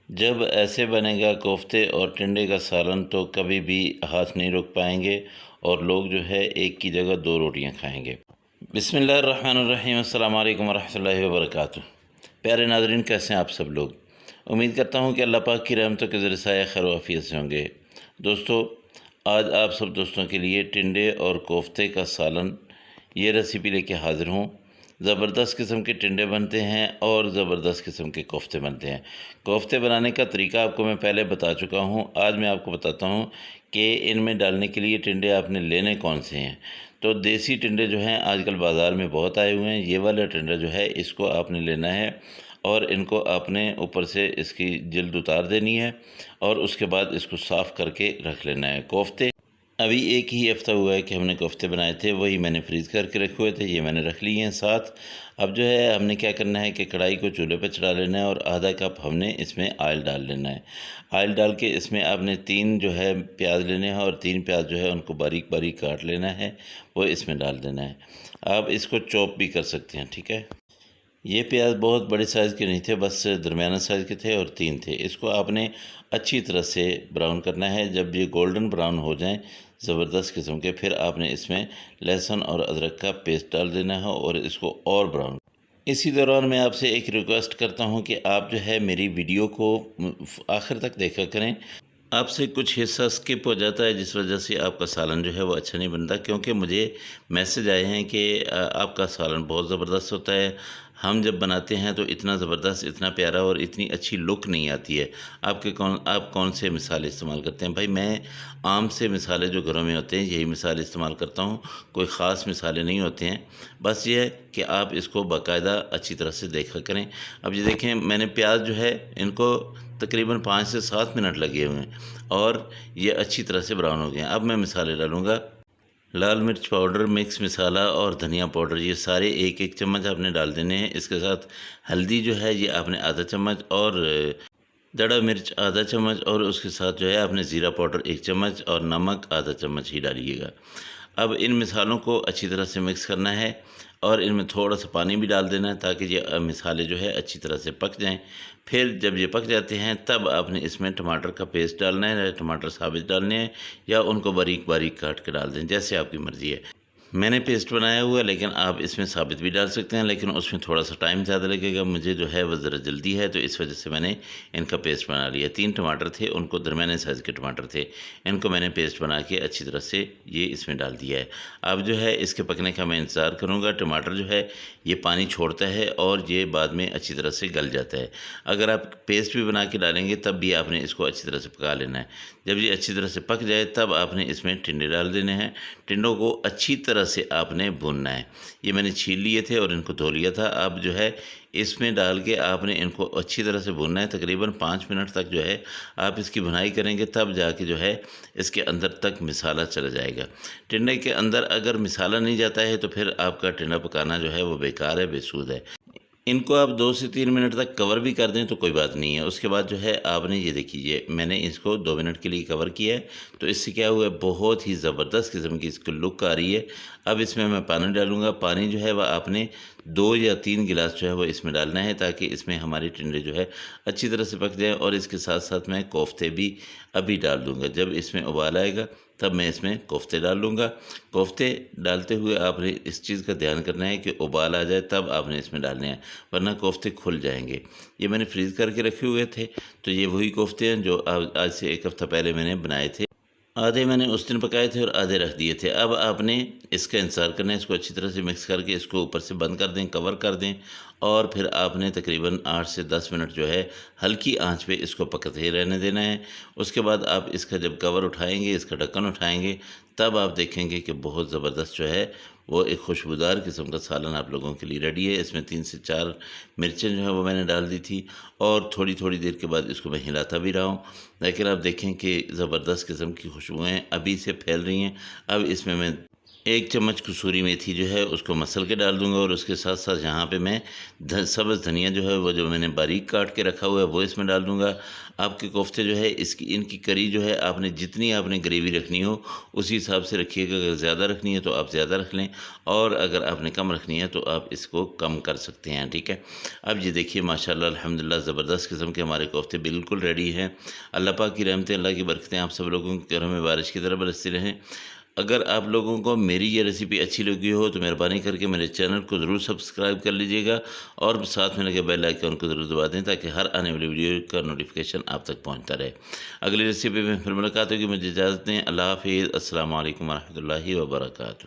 जब ऐसे बनेगा कोफ्ते और टिंडे का सालन तो कभी भी हाथ नहीं रोक पाएंगे और लोग जो है एक की जगह दो रोटियां खाएंगे। बिस्मिल्लाहिर्रहमानिर्रहीम, अस्सलाम वालेकुम वरहमतुल्लाहि वबरकातुहू। प्यारे नाज़रीन, कैसे हैं आप सब लोग। उम्मीद करता हूं कि अल्लाह पाक की रहमतों के ज़रिए साया खैर आफियत से होंगे। दोस्तों, आज आप सब दोस्तों के लिए टिंडे और कोफ्ते का सालन ये रेसिपी लेके हाज़िर हूँ। ज़बरदस्त किस्म के टिंडे बनते हैं और ज़बरदस्त किस्म के कोफ्ते बनते हैं। कोफ्ते बनाने का तरीका आपको मैं पहले बता चुका हूँ। आज मैं आपको बताता हूँ कि इनमें डालने के लिए टिंडे आपने लेने कौन से हैं। तो देसी टिंडे जो हैं आजकल बाज़ार में बहुत आए हुए हैं। ये वाला टिंडा जो है इसको आपने लेना है और इनको आपने ऊपर से इसकी जिल्द उतार देनी है और उसके बाद इसको साफ़ करके रख लेना है। कोफ्ते अभी एक ही हफ़्ता हुआ है कि हमने कोफ्ते बनाए थे, वही मैंने फ्रीज़ करके रखे हुए थे, ये मैंने रख लिए हैं साथ। अब जो है हमने क्या करना है कि कढ़ाई को चूल्हे पर चढ़ा लेना है और आधा कप हमने इसमें ऑयल डाल लेना है। ऑयल डाल के इसमें आपने 3 जो है प्याज लेने हैं और 3 प्याज जो है उनको बारीक बारीक काट लेना है, वो इसमें डाल देना है। आप इसको चॉप भी कर सकते हैं, ठीक है। ये प्याज बहुत बड़े साइज़ के नहीं थे, बस दरमियाना साइज़ के थे और 3 थे। इसको आपने अच्छी तरह से ब्राउन करना है। जब ये गोल्डन ब्राउन हो जाएं ज़बरदस्त किस्म के, फिर आपने इसमें लहसुन और अदरक का पेस्ट डाल देना है और इसको और ब्राउन। इसी दौरान मैं आपसे एक रिक्वेस्ट करता हूं कि आप जो है मेरी वीडियो को आखिर तक देखा करें। आपसे कुछ हिस्सा स्किप हो जाता है जिस वजह से आपका सालन जो है वो अच्छा नहीं बनता, क्योंकि मुझे मैसेज आए हैं कि आपका सालन बहुत ज़बरदस्त होता है। हम जब बनाते हैं तो इतना ज़बरदस्त, इतना प्यारा और इतनी अच्छी लुक नहीं आती है। आप कौन से मिसाले इस्तेमाल करते हैं? भाई, मैं आम से मिसाले जो घरों में होते हैं यही मिसाले इस्तेमाल करता हूँ। कोई ख़ास मिसाले नहीं होते हैं। बस ये है कि आप इसको बाकायदा अच्छी तरह से देखा करें। अब ये देखें, मैंने प्याज जो है इनको तकरीबन 5 से 7 मिनट लगे हुए हैं और ये अच्छी तरह से ब्राउन हो गए हैं। अब मैं मसाले डालूँगा। लाल मिर्च पाउडर, मिक्स मसाला और धनिया पाउडर, ये सारे एक एक चम्मच आपने डाल देने हैं। इसके साथ हल्दी जो है ये आपने आधा चम्मच और दड़ा मिर्च आधा चम्मच और उसके साथ जो है आपने ज़ीरा पाउडर 1 चम्मच और नमक आधा चम्मच ही डालिएगा। अब इन मिसालों को अच्छी तरह से मिक्स करना है और इनमें थोड़ा सा पानी भी डाल देना है ताकि ये मिसाले जो है अच्छी तरह से पक जाएं। फिर जब ये पक जाते हैं तब आपने इसमें टमाटर का पेस्ट डालना है। टमाटर साबित डालने हैं या उनको बारीक बारीक काट के डाल दें, जैसे आपकी मर्ज़ी है। मैंने पेस्ट बनाया हुआ है, लेकिन आप इसमें साबित भी डाल सकते हैं, लेकिन उसमें थोड़ा सा टाइम ज़्यादा लगेगा। मुझे जो है वो ज़रा जल्दी है, तो इस वजह से मैंने इनका पेस्ट बना लिया। 3 टमाटर थे, उनको दरमियाने साइज़ के टमाटर थे, इनको मैंने पेस्ट बना के अच्छी तरह से ये इसमें डाल दिया है। अब जो है इसके पकने का मैं इंतज़ार करूँगा। टमाटर जो है ये पानी छोड़ता है और ये बाद में अच्छी तरह से गल जाता है। अगर आप पेस्ट भी बना के डालेंगे तब भी आपने इसको अच्छी तरह से पका लेना है। जब ये अच्छी तरह से पक जाए तब आपने इसमें टिंडे डाल देने हैं। टिंडों को अच्छी तरह से आपने भूनना है। ये मैंने छील लिए थे और इनको धो लिया था। अब जो है इसमें डाल के आपने इनको अच्छी तरह से भूनना है। तकरीबन 5 मिनट तक जो है आप इसकी भुनाई करेंगे, तब जाके जो है इसके अंदर तक मिसाला चला जाएगा। टिंडे के अंदर अगर मिसाला नहीं जाता है तो फिर आपका टिंडा पकाना जो है वो बेकार है, बेसूद है। इनको आप 2 से 3 मिनट तक कवर भी कर दें तो कोई बात नहीं है। उसके बाद जो है आपने ये देखिए, मैंने इसको 2 मिनट के लिए कवर किया है, तो इससे क्या हुआ है, बहुत ही ज़बरदस्त किस्म की इसकी लुक आ रही है। अब इसमें मैं पानी डालूँगा। पानी जो है वह आपने 2 या 3 गिलास जो है वो इसमें डालना है ताकि इसमें हमारी टिंडे जो है अच्छी तरह से पक जाएँ। और इसके साथ साथ मैं कोफ्ते भी अभी डाल दूँगा। जब इसमें उबाल आएगा तब मैं इसमें कोफ्ते डाल लूँगा। कोफ्ते डालते हुए आपने इस चीज़ का ध्यान करना है कि उबाल आ जाए तब आपने इसमें डालने हैं, वरना कोफ्ते खुल जाएंगे। ये मैंने फ्रीज़ करके रखे हुए थे, तो ये वही कोफ्ते हैं जो आज से 1 हफ़्ता पहले मैंने बनाए थे। आधे मैंने उस दिन पकाए थे और आधे रख दिए थे। अब आपने इसका इंतज़ार करना है। इसको अच्छी तरह से मिक्स करके इसको ऊपर से बंद कर दें, कवर कर दें और फिर आपने तकरीबन 8 से 10 मिनट जो है हल्की आंच पे इसको पकते रहने देना है। उसके बाद आप इसका जब कवर उठाएँगे, इसका ढक्कन उठाएँगे, तब आप देखेंगे कि बहुत ज़बरदस्त जो है वो एक खुशबूदार किस्म का सालन आप लोगों के लिए रेडी है। इसमें 3 से 4 मिर्चें जो है वो मैंने डाल दी थी और थोड़ी-थोड़ी देर के बाद इसको मैं हिलाता भी रहा हूँ। लेकिन आप देखें कि ज़बरदस्त किस्म की खुशबुएँ अभी से फैल रही हैं। अब इसमें मैं 1 चम्मच कसूरी मेथी जो है उसको मसल के डाल दूँगा और उसके साथ साथ यहाँ पे मैं सब्ज़ धनिया जो है वो जो मैंने बारीक काट के रखा हुआ है वो इसमें डाल दूँगा। आपके कोफ्ते जो है इनकी करी जो है आपने जितनी आपने ग्रेवी रखनी हो उसी हिसाब से रखिएगा। अगर ज़्यादा रखनी है तो आप ज़्यादा रख लें और अगर आपने कम रखनी है तो आप इसको कम कर सकते हैं, ठीक है। अब ये देखिए माशाल्लाह अल्हम्दुलिल्लाह ज़बरदस्त किस्म के हमारे कोफ्ते बिल्कुल रेडी हैं। अल्लाह पाक की रहमतें, अल्लाह की बरकतें आप सब लोगों के घरों में बारिश की तरह बरसती रहें। अगर आप लोगों को मेरी ये रेसिपी अच्छी लगी हो तो मेहरबानी करके मेरे चैनल को ज़रूर सब्सक्राइब कर लीजिएगा और साथ में लगे बेल आइकन को ज़रूर दबा दें ताकि हर आने वाली वीडियो का नोटिफिकेशन आप तक पहुंचता रहे। अगली रेसिपी में फिर मुलाकात होगी। मुझे इजाज़त दें। अल्लाह हाफ़िज़। अस्सलामु अलैकुम वरहमतुल्लाहि वबरकातुहू।